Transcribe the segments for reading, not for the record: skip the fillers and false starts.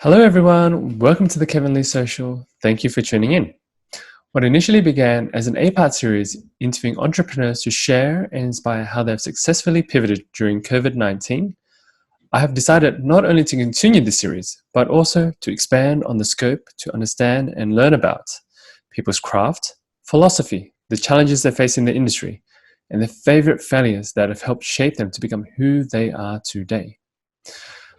Hello everyone, welcome to the Kevin Lee Social. Thank you for tuning in. What initially began as an 8-part series interviewing entrepreneurs to share and inspire how they've successfully pivoted during COVID-19, I have decided not only to continue this series, but also to expand on the scope to understand and learn about people's craft, philosophy, the challenges they face in the industry, and their favorite failures that have helped shape them to become who they are today.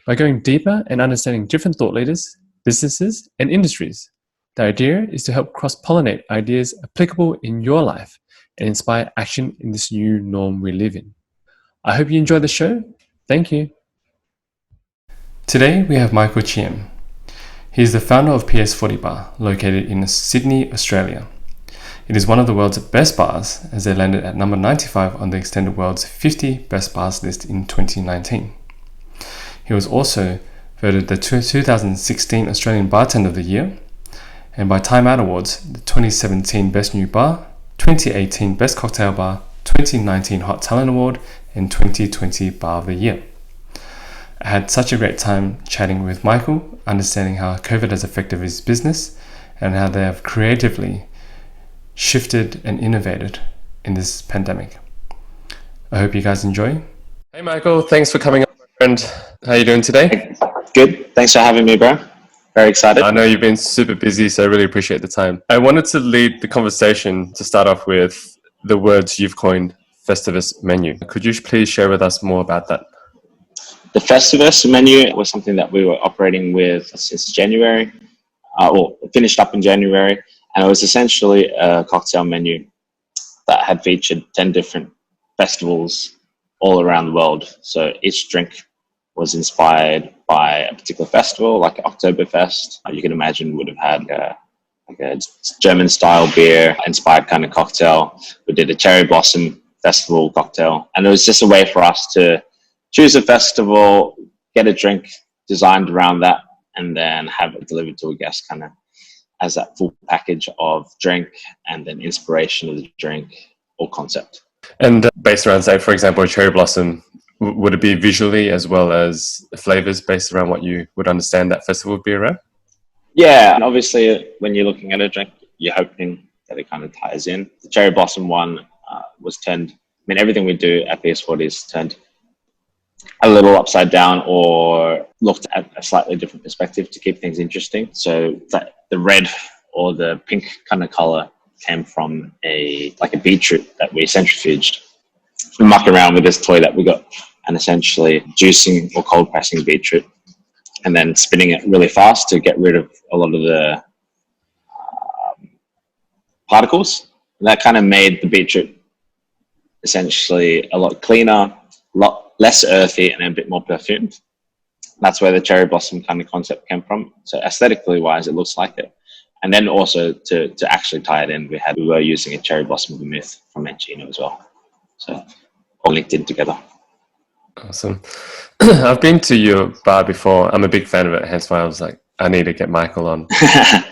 By going deeper and understanding different thought leaders, businesses, and industries, the idea is to help cross-pollinate ideas applicable in your life and inspire action in this new norm we live in. I hope you enjoy the show. Thank you. Today we have Michael Chiem. He is the founder of PS40 Bar, located in Sydney, Australia. It is one of the world's best bars, as they landed at number 95 on the Extended World's 50 Best Bars list in 2019. He was also voted the 2016 Australian Bartender of the Year, and by Time Out Awards, the 2017 Best New Bar, 2018 Best Cocktail Bar, 2019 Hot Talent Award, and 2020 Bar of the Year. I had such a great time chatting with Michael, understanding how COVID has affected his business and how they have creatively shifted and innovated in this pandemic. I hope you guys enjoy. Hey Michael, thanks for coming on, my friend. How are you doing today? Good. Thanks for having me, bro. Very excited. I know you've been super busy, so I really appreciate the time. I wanted to lead the conversation to start off with the words you've coined, Festivus menu. Could you please share with us more about that? The Festivus menu was something that we were operating with since January, finished up in January, and it was essentially a cocktail menu that had featured 10 different festivals all around the world. So each drink was inspired by a particular festival, like Oktoberfest. You can imagine would have had a German-style beer inspired kind of cocktail. We did a cherry blossom festival cocktail, and it was just a way for us to choose a festival, get a drink designed around that, and then have it delivered to a guest kind of as that full package of drink and then inspiration of the drink or concept. And based around, say, for example, a cherry blossom, would it be visually as well as flavors based around what you would understand that festival would be around? Yeah, and obviously when you're looking at a drink, you're hoping that it kind of ties in. The cherry blossom one was turned, everything we do at PS40 is turned a little upside down or looked at a slightly different perspective to keep things interesting. So that the red or the pink kind of color came from a beetroot that we centrifuged. We muck around with this toy that we got and essentially juicing or cold pressing beetroot and then spinning it really fast to get rid of a lot of the particles. And that kind of made the beetroot essentially a lot cleaner, a lot less earthy, and a bit more perfumed. That's where the cherry blossom kind of concept came from. So aesthetically wise, it looks like it. And then also to actually tie it in, we were using a cherry blossom vermouth from Mancino as well. So all linked in together. Awesome. I've been to your bar before. I'm a big fan of it, hence why I was like, I need to get Michael on.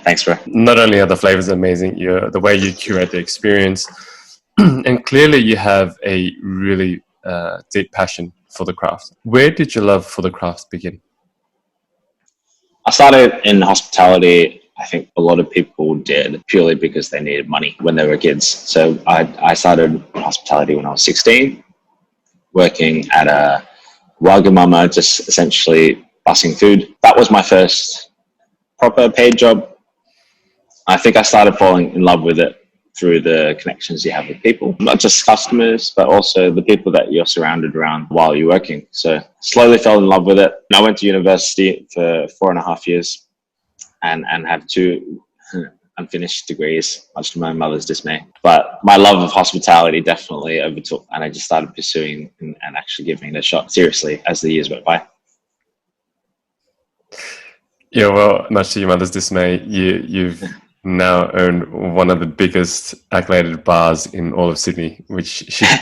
Thanks, bro. Not only are the flavors amazing, the way you curate the experience, and clearly you have a really deep passion for the craft. Where did your love for the craft begin? I started in hospitality. I think a lot of people did purely because they needed money when they were kids. So I started in hospitality when I was 16, working at a Wagamama, just essentially bussing food. That was my first proper paid job. I think I started falling in love with it through the connections you have with people, not just customers, but also the people that you're surrounded around while you're working. So slowly fell in love with it. And I went to university for 4.5 years. And have 2 unfinished degrees, much to my mother's dismay. But my love of hospitality definitely overtook, and I just started pursuing and actually giving it a shot seriously as the years went by. Yeah, well, much to your mother's dismay, you've now owned one of the biggest accoladed bars in all of Sydney, which she's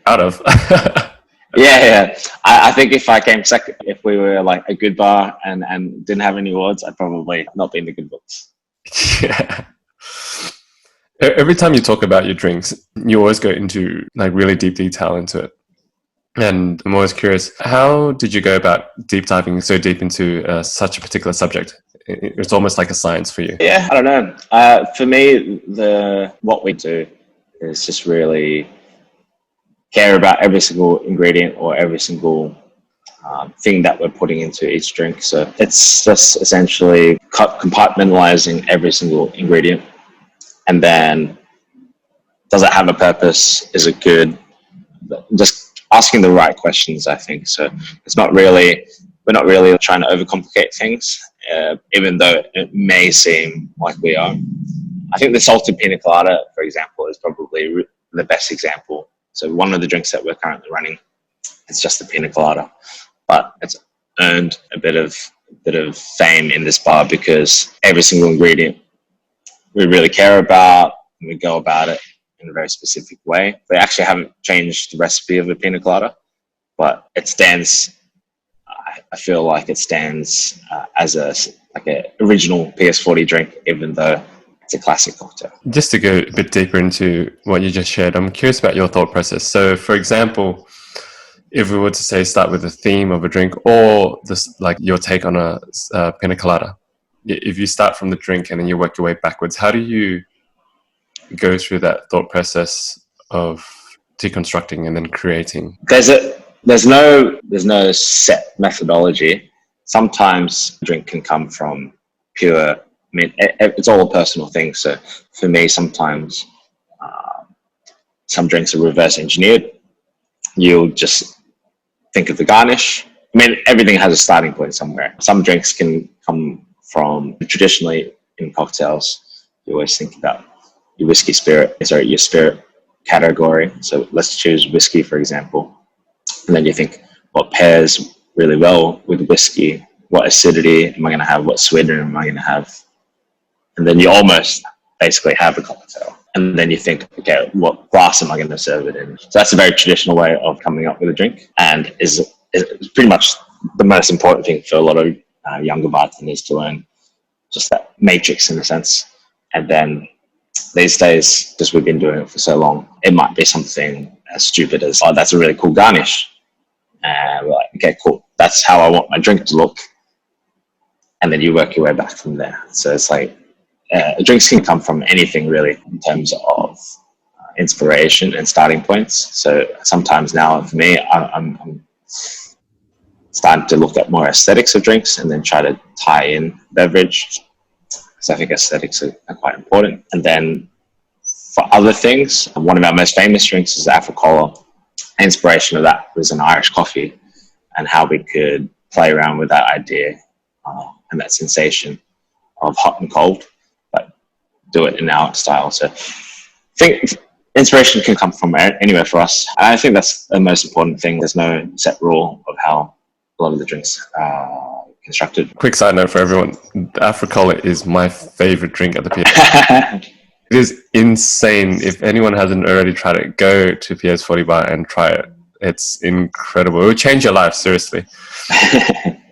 proud of. Yeah. I think if I came second, if we were like a good bar and didn't have any awards, I'd probably not be in the good books. Yeah. Every time you talk about your drinks, you always go into like really deep detail into it. And I'm always curious, how did you go about deep diving so deep into such a particular subject? It's almost like a science for you. Yeah, I don't know. For me, what we do is just really care about every single ingredient or every single thing that we're putting into each drink. So it's just essentially compartmentalizing every single ingredient, and then does it have a purpose? Is it good? Just asking the right questions, I think. So it's not really, we're not really trying to overcomplicate things, even though it may seem like we are. I think the salted pina colada, for example, is probably the best example. So one of the drinks that we're currently running, it's just the pina colada, but it's earned a bit of fame in this bar because every single ingredient we really care about, and we go about it in a very specific way. We actually haven't changed the recipe of a pina colada, but it stands. I feel like it stands as a original PS40 drink, even though it's a classic cocktail. Just to go a bit deeper into what you just shared, I'm curious about your thought process. So, for example, if we were to say start with the theme of a drink or this, like your take on a pina colada, if you start from the drink and then you work your way backwards, how do you go through that thought process of deconstructing and then creating? There's no set methodology. Sometimes a drink can come from pure. I mean, it's all a personal thing. So for me, sometimes some drinks are reverse engineered. You'll just think of the garnish. I mean, everything has a starting point somewhere. Some drinks can come from traditionally in cocktails. You always think about your whiskey spirit, your spirit category. So let's choose whiskey, for example. And then you think, what pairs really well with whiskey? What acidity am I going to have? What sweetener am I going to have? And then you almost basically have a cocktail. And then you think, okay, what glass am I going to serve it in? So that's a very traditional way of coming up with a drink, and is pretty much the most important thing for a lot of younger bartenders to learn, just that matrix in a sense. And then these days, because we've been doing it for so long, it might be something as stupid as, oh, that's a really cool garnish. And we're like, okay, cool. That's how I want my drink to look. And then you work your way back from there. So it's like, drinks can come from anything really in terms of inspiration and starting points. So sometimes now for me, I'm starting to look at more aesthetics of drinks and then try to tie in beverage. So I think aesthetics are quite important. And then for other things, one of our most famous drinks is the Africola. Inspiration of that was an Irish coffee, and how we could play around with that idea and that sensation of hot and cold, but do it in our style. So I think inspiration can come from anywhere for us. And I think that's the most important thing. There's no set rule of how a lot of the drinks are constructed. Quick side note for everyone, Africola is my favorite drink at the PS. It is insane. If anyone hasn't already tried it, go to PS40 Bar and try it. It's incredible. It will change your life, seriously.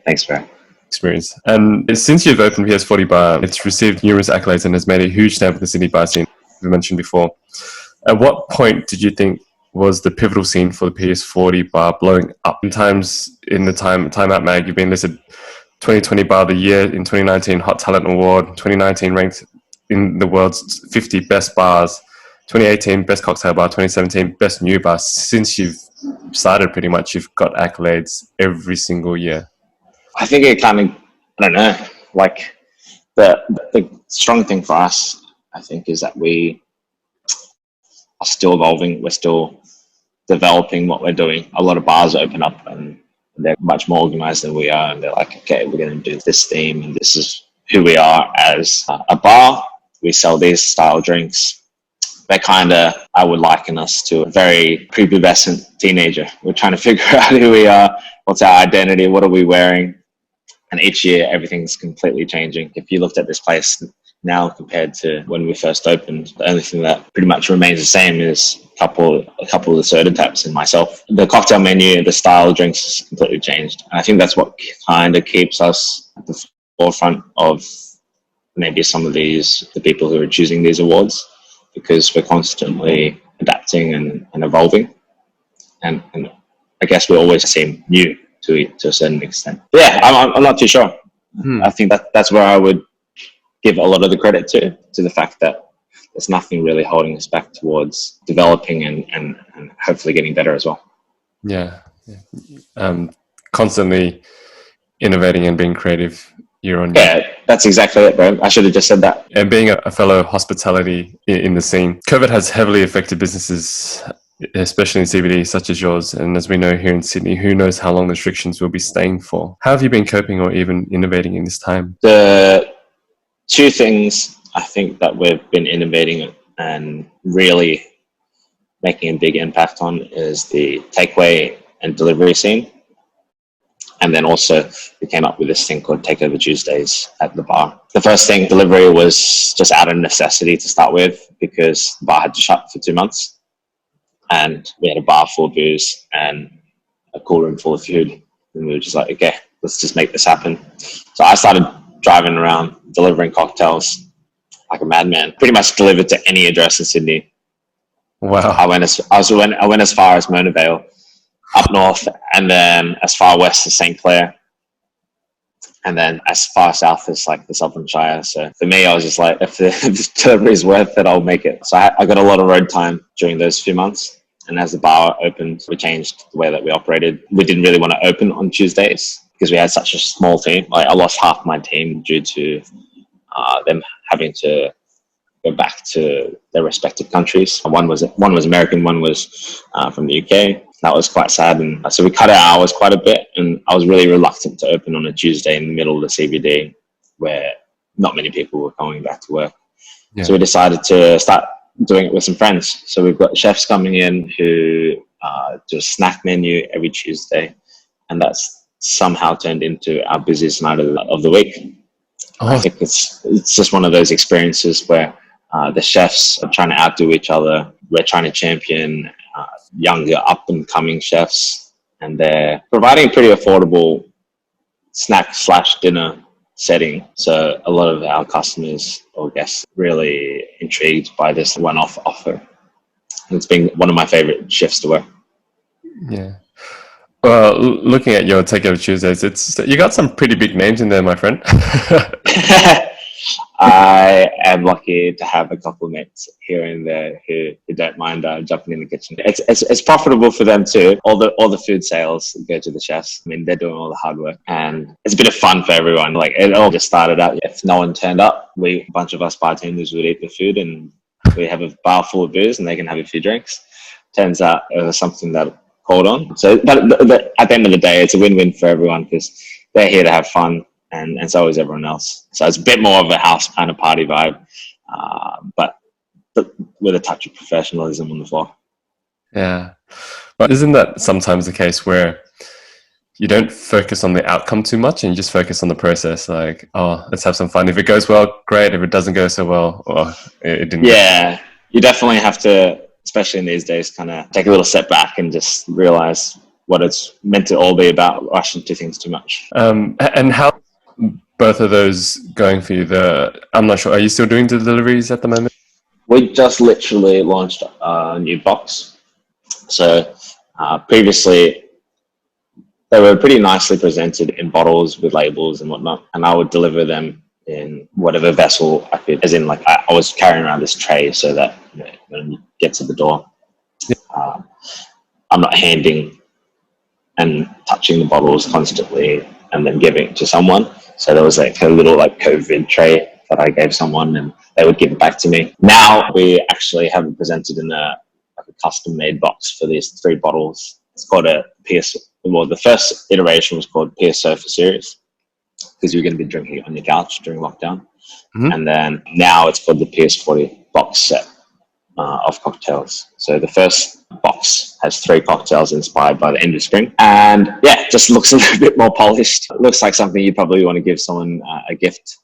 Thanks, bro. Experience. And since you've opened PS40 Bar, it's received numerous accolades and has made a huge stamp in the Sydney bar scene, as we mentioned before. At what point did you think was the pivotal scene for the PS40 Bar blowing up? In the Time Out Mag, you've been listed 2020 Bar of the Year in 2019 Hot Talent Award, 2019 ranked in the world's 50 best bars, 2018 best cocktail bar, 2017 best new bar. Since you've started, pretty much you've got accolades every single year. I think it kind of, I don't know, like the strong thing for us, I think, is that we are still evolving. We're still developing what we're doing. A lot of bars open up and they're much more organized than we are, and they're like, okay, we're going to do this theme and this is who we are as a bar. We sell these style drinks. They kind of, I would liken us to a very prepubescent teenager. We're trying to figure out who we are, what's our identity, what are we wearing? And each year, everything's completely changing. If you looked at this place now compared to when we first opened, the only thing that pretty much remains the same is a couple of the soda taps and myself. The cocktail menu, the style of drinks has completely changed. And I think that's what kind of keeps us at the forefront of maybe some of the people who are choosing these awards, because we're constantly adapting and evolving. And I guess we always seem new to a certain extent. Yeah, I'm not too sure. I think that's where I would give a lot of the credit to the fact that there's nothing really holding us back towards developing and hopefully getting better as well. Yeah. Constantly innovating and being creative year on year. Yeah, that's exactly it, bro. I should have just said that. And being a fellow hospitality in the scene, COVID has heavily affected businesses, especially in CBD, such as yours. And as we know here in Sydney, who knows how long the restrictions will be staying for? How have you been coping or even innovating in this time? The two things I think that we've been innovating and really making a big impact on is the takeaway and delivery scene. And then also we came up with this thing called Takeover Tuesdays at the bar. The first thing, delivery, was just out of necessity to start with because the bar had to shut for 2 months. And we had a bar full of booze and a cool room full of food. And we were just like, okay, let's just make this happen. So I started driving around delivering cocktails like a madman, pretty much delivered to any address in Sydney. Wow. I went as far as Mona Vale, up north, and then as far west as St. Clair, and then as far south as like the Southern Shire. So for me, I was just like, if the delivery is worth it, I'll make it. So I got a lot of road time during those few months. And as the bar opened, we changed the way that we operated. We didn't really want to open on Tuesdays because we had such a small team. Like I lost half my team due to them having to go back to their respective countries. One was American, one was from the UK. That was quite sad, and so we cut our hours quite a bit. And I was really reluctant to open on a Tuesday in the middle of the CBD, where not many people were going back to work. Yeah. So we decided to start doing it with some friends. So we've got chefs coming in who do a snack menu every Tuesday, and that's somehow turned into our busiest night of the week. Oh. I think it's just one of those experiences where the chefs are trying to outdo each other. We're trying to champion younger up-and-coming chefs, and they're providing a pretty affordable snack/dinner setting. So a lot of our customers or guests really intrigued by this one-off offer. It's been one of my favorite shifts to work. Yeah. Well, looking at your Takeover Tuesdays, you got some pretty big names in there, my friend. I am lucky to have a couple of mates here and there who don't mind jumping in the kitchen. It's profitable for them too. All the food sales go to the chefs. I mean, they're doing all the hard work, and it's a bit of fun for everyone. Like it all just started out. If no one turned up, a bunch of us bartenders would eat the food, and we have a bar full of booze, and they can have a few drinks. Turns out it was something that called on. So, but at the end of the day, it's a win-win for everyone because they're here to have fun. And so is everyone else. So it's a bit more of a house kind of party vibe, but with a touch of professionalism on the floor. Yeah. But isn't that sometimes the case where you don't focus on the outcome too much and you just focus on the process? Like, oh, let's have some fun. If it goes well, great. If it doesn't go so well, or it didn't. Yeah, you definitely have to, especially in these days, kind of take a little step back and just realize what it's meant to all be about, rushing to things too much. And how both of those going for you? I'm not sure. Are you still doing the deliveries at the moment? We just literally launched a new box. So previously, they were pretty nicely presented in bottles with labels and whatnot, and I would deliver them in whatever vessel I could. As in, like I was carrying around this tray so that when you get to the door, I'm not handing and touching the bottles constantly and then giving it to someone. So there was like a little like COVID tray that I gave someone and they would give it back to me. Now we actually have it presented in a custom made box for these 3 bottles. It's called the first iteration was called PS Sofa Series because you're going to be drinking it on your couch during lockdown. Mm-hmm. And then now it's called the PS40 box set of cocktails. So the first box has 3 cocktails inspired by the end of spring, and yeah, it just looks a little bit more polished. It looks like something you probably want to give someone a gift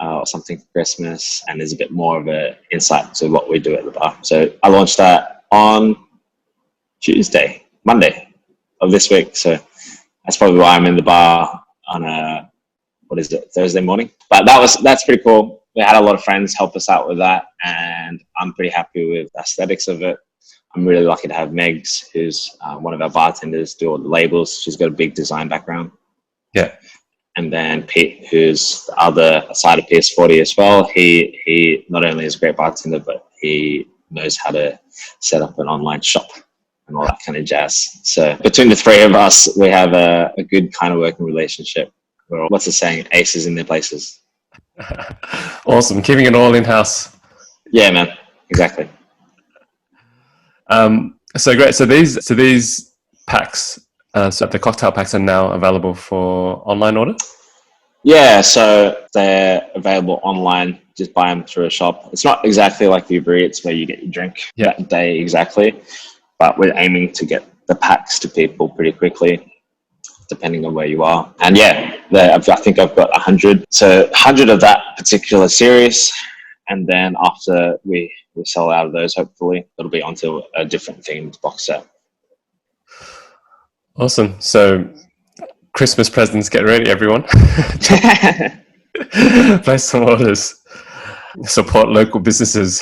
or something for Christmas, and there's a bit more of an insight to what we do at the bar. So I launched that on Monday of this week. So that's probably why I'm in the bar on Thursday morning. But that's pretty cool. We had a lot of friends help us out with that, and I'm pretty happy with the aesthetics of it. I'm really lucky to have Megs, who's one of our bartenders, do all the labels. She's got a big design background. Yeah. And then Pete, who's the other side of PS40 as well. He not only is a great bartender, but he knows how to set up an online shop and all that kind of jazz. So between the three of us, we have a good kind of working relationship. We're, what's the saying? Aces in their places. Awesome. Keeping it all in-house. Yeah, man. Exactly. So great. So these packs, so the cocktail packs are now available for online order? Yeah, so they're available online. Just buy them through a shop. It's not exactly like the Uber Eats where you get your drink that day exactly, but we're aiming to get the packs to people pretty quickly, depending on where you are. And yeah, I think I've got 100. So 100 of that particular series. And then after we sell out of those, hopefully it'll be onto a different themed box set. Awesome. So Christmas presents, get ready, everyone. Place some orders. Support local businesses.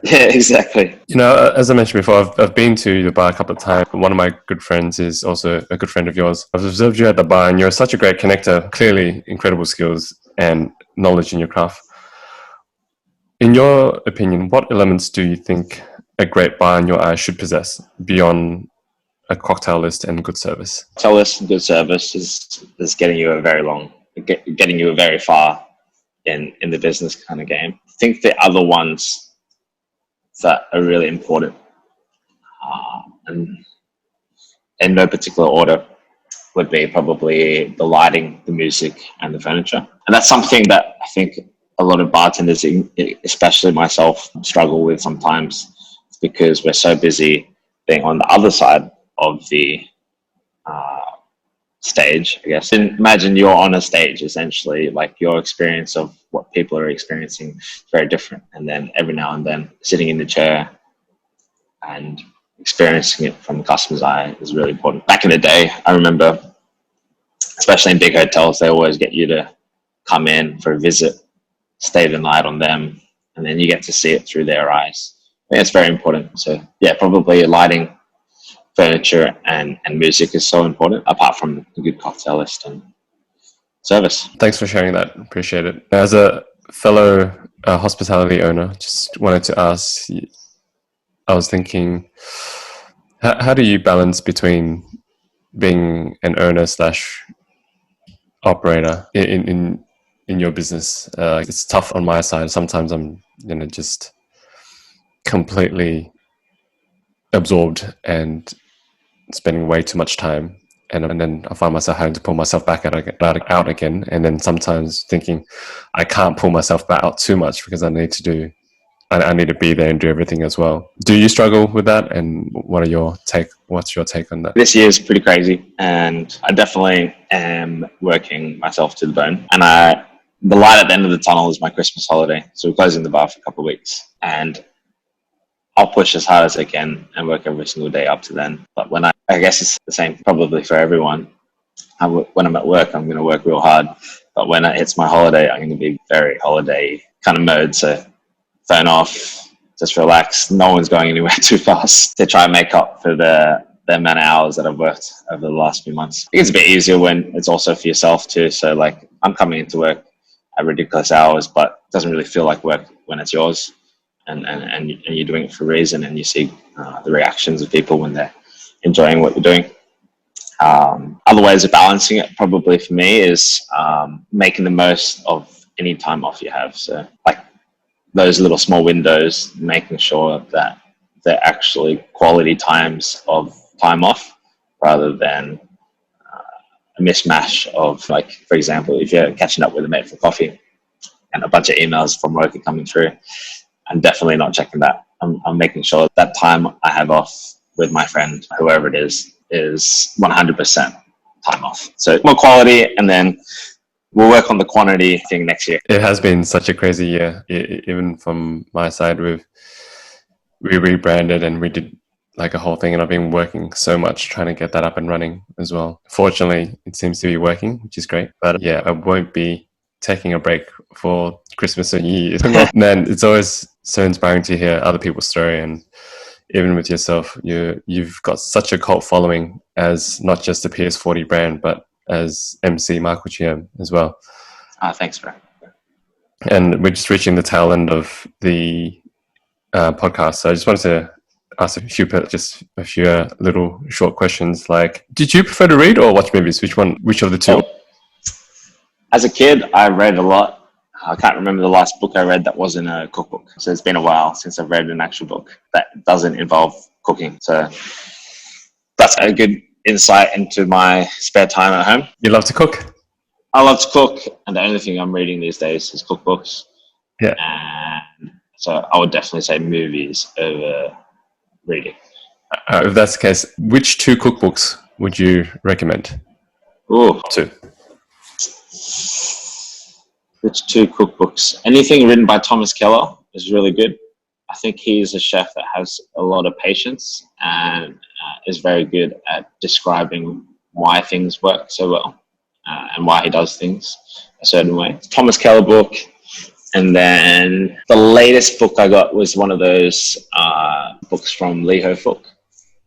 Yeah, exactly. You know, as I mentioned before, I've been to the bar a couple of times. One of my good friends is also a good friend of yours. I've observed you at the bar, and you're such a great connector. Clearly, incredible skills and knowledge in your craft. In your opinion, what elements do you think a great bar in your eyes should possess beyond a cocktail list and good service? Cocktail list and good service is getting you getting you very far in the business kind of game. I think the other ones that are really important, and in no particular order, would be probably the lighting, the music, and the furniture. And that's something that I think a lot of bartenders, especially myself, struggle with sometimes. It's because we're so busy being on the other side of the stage, I guess. And imagine you're on a stage, essentially, like your experience of what people are experiencing is very different. And then every now and then sitting in the chair and experiencing it from the customer's eye is really important. Back in the day, I remember, especially in big hotels, they always get you to come in for a visit, stay the night on them, and then you get to see it through their eyes. I think it's very important. So yeah, probably lighting, furniture, and music is so important, apart from a good cocktail list and service. Thanks for sharing that. Appreciate it. As a fellow hospitality owner, just wanted to ask, I was thinking, how do you balance between being an owner / operator in your business? It's tough on my side. Sometimes I'm just completely absorbed and spending way too much time, and then I find myself having to pull myself back out again, and then sometimes thinking I can't pull myself back out too much because I need to be there and do everything as well. Do you struggle with that, and what's your take on that? This year is pretty crazy, and I definitely am working myself to the bone. And the light at the end of the tunnel is my Christmas holiday, so we're closing the bar for a couple of weeks, and I'll push as hard as I can and work every single day up to then. But when I guess it's the same probably for everyone. When I'm at work, I'm going to work real hard. But when it hits my holiday, I'm going to be very holiday kind of mode. So phone off, just relax. No one's going anywhere too fast to try and make up for the amount of hours that I've worked over the last few months. I think it's a bit easier when it's also for yourself too. So like I'm coming into work at ridiculous hours, but it doesn't really feel like work when it's yours. And you're doing it for a reason, and you see the reactions of people when they're enjoying what you're doing. Other ways of balancing it probably for me is making the most of any time off you have. So like those little small windows, making sure that they're actually quality times of time off rather than a mismatch of, like, for example, if you're catching up with a mate for coffee and a bunch of emails from work are coming through, I'm definitely not checking that. I'm making sure that time I have off with my friend, whoever it is 100% time off. So more quality, and then we'll work on the quantity thing next year. It has been such a crazy year. Even from my side, we rebranded and we did like a whole thing, and I've been working so much trying to get that up and running as well. Fortunately, it seems to be working, which is great. But yeah, I won't be taking a break for Christmas or New Year's. Man, it's always so inspiring to hear other people's story and even with yourself, you've got such a cult following as not just the PS40 brand, but as MC Michael Chiem as well. Thanks, bro. And we're just reaching the tail end of the podcast, so I just wanted to ask a few little short questions. Like, did you prefer to read or watch movies? Which of the two? Well, as a kid, I read a lot. I can't remember the last book I read that wasn't a cookbook. So it's been a while since I've read an actual book that doesn't involve cooking. So that's a good insight into my spare time at home. You love to cook? I love to cook, and the only thing I'm reading these days is cookbooks. Yeah. And so I would definitely say movies over reading. If that's the case, which 2 cookbooks would you recommend? Ooh. 2. Which 2 cookbooks? Anything written by Thomas Keller is really good. I think he's a chef that has a lot of patience and is very good at describing why things work so well and why he does things a certain way. Thomas Keller book. And then the latest book I got was one of those books from Lee Ho Fook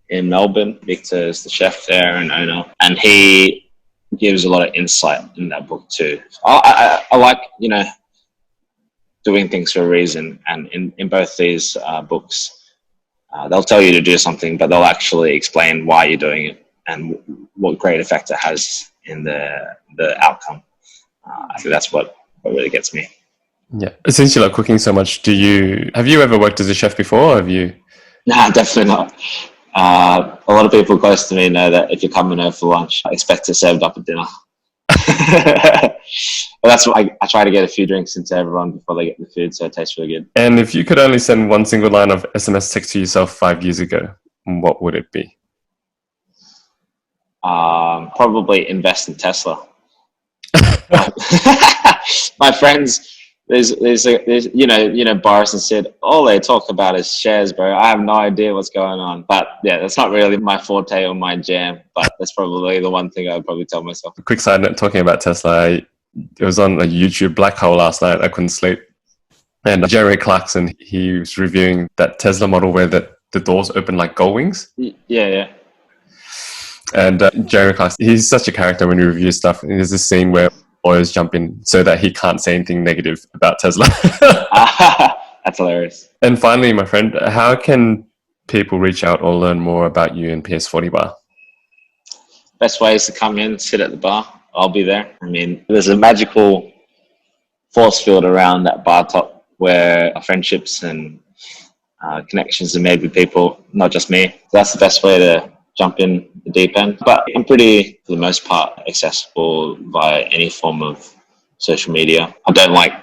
in Melbourne. Victor is the chef there and owner. And he gives a lot of insight in that book too. I like, doing things for a reason. And in both these books, they'll tell you to do something, but they'll actually explain why you're doing it and what great effect it has in the outcome. I think that's what really gets me. Yeah. Since you love cooking so much, have you ever worked as a chef before? Or have you? No, definitely not. A lot of people close to me know that if you're coming over for lunch, I expect to serve up at dinner. But that's what I try to get a few drinks into everyone before they get the food, so it tastes really good. And if you could only send one single line of SMS text to yourself 5 years ago, what would it be? Probably invest in Tesla. My friends, there's Boris and Sid, all they talk about is shares, bro. I have no idea what's going on. But yeah, that's not really my forte or my jam, but that's probably the one thing I would probably tell myself. A quick side note, talking about Tesla, it was on a YouTube black hole last night. I couldn't sleep. And Jerry Clarkson, he was reviewing that Tesla model where the doors open like gull wings. Yeah. And Jerry Clarkson, he's such a character when he reviews stuff. And there's this scene where lawyers jump in so that he can't say anything negative about Tesla. That's hilarious. And finally, my friend, how can people reach out or learn more about you in PS40 Bar? Best way is to come in, sit at the bar. I'll be there. I mean, there's a magical force field around that bar top where friendships and connections are made with people, not just me. So that's the best way to jump in the deep end. But I'm pretty, for the most part, accessible via any form of social media. I don't like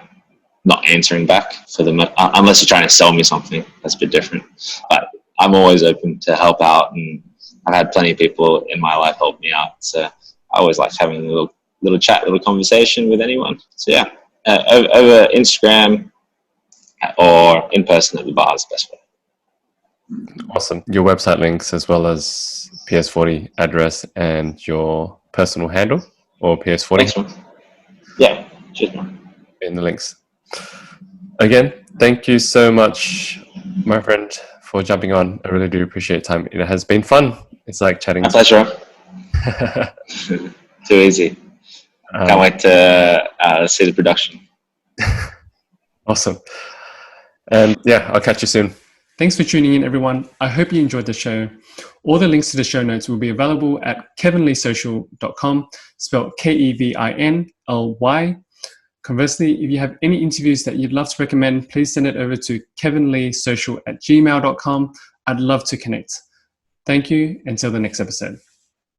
not answering back unless you're trying to sell me something. That's a bit different. But I'm always open to help out, and I've had plenty of people in my life help me out. So I always like having a little chat, little conversation with anyone. So yeah, over Instagram or in person at the bar is the best way. Awesome. Your website links as well as PS40 address and your personal handle or PS40? Thanks, man. Yeah, cheers, man. In the links. Again, thank you so much, my friend, for jumping on. I really do appreciate time. It has been fun. It's like chatting. My pleasure. Too easy. Can't wait to see the production. Awesome. And yeah, I'll catch you soon. Thanks for tuning in, everyone. I hope you enjoyed the show. All the links to the show notes will be available at kevinleesocial.com, spelled Kevinly. Conversely, if you have any interviews that you'd love to recommend, please send it over to kevinleesocial@gmail.com. I'd love to connect. Thank you. Until the next episode.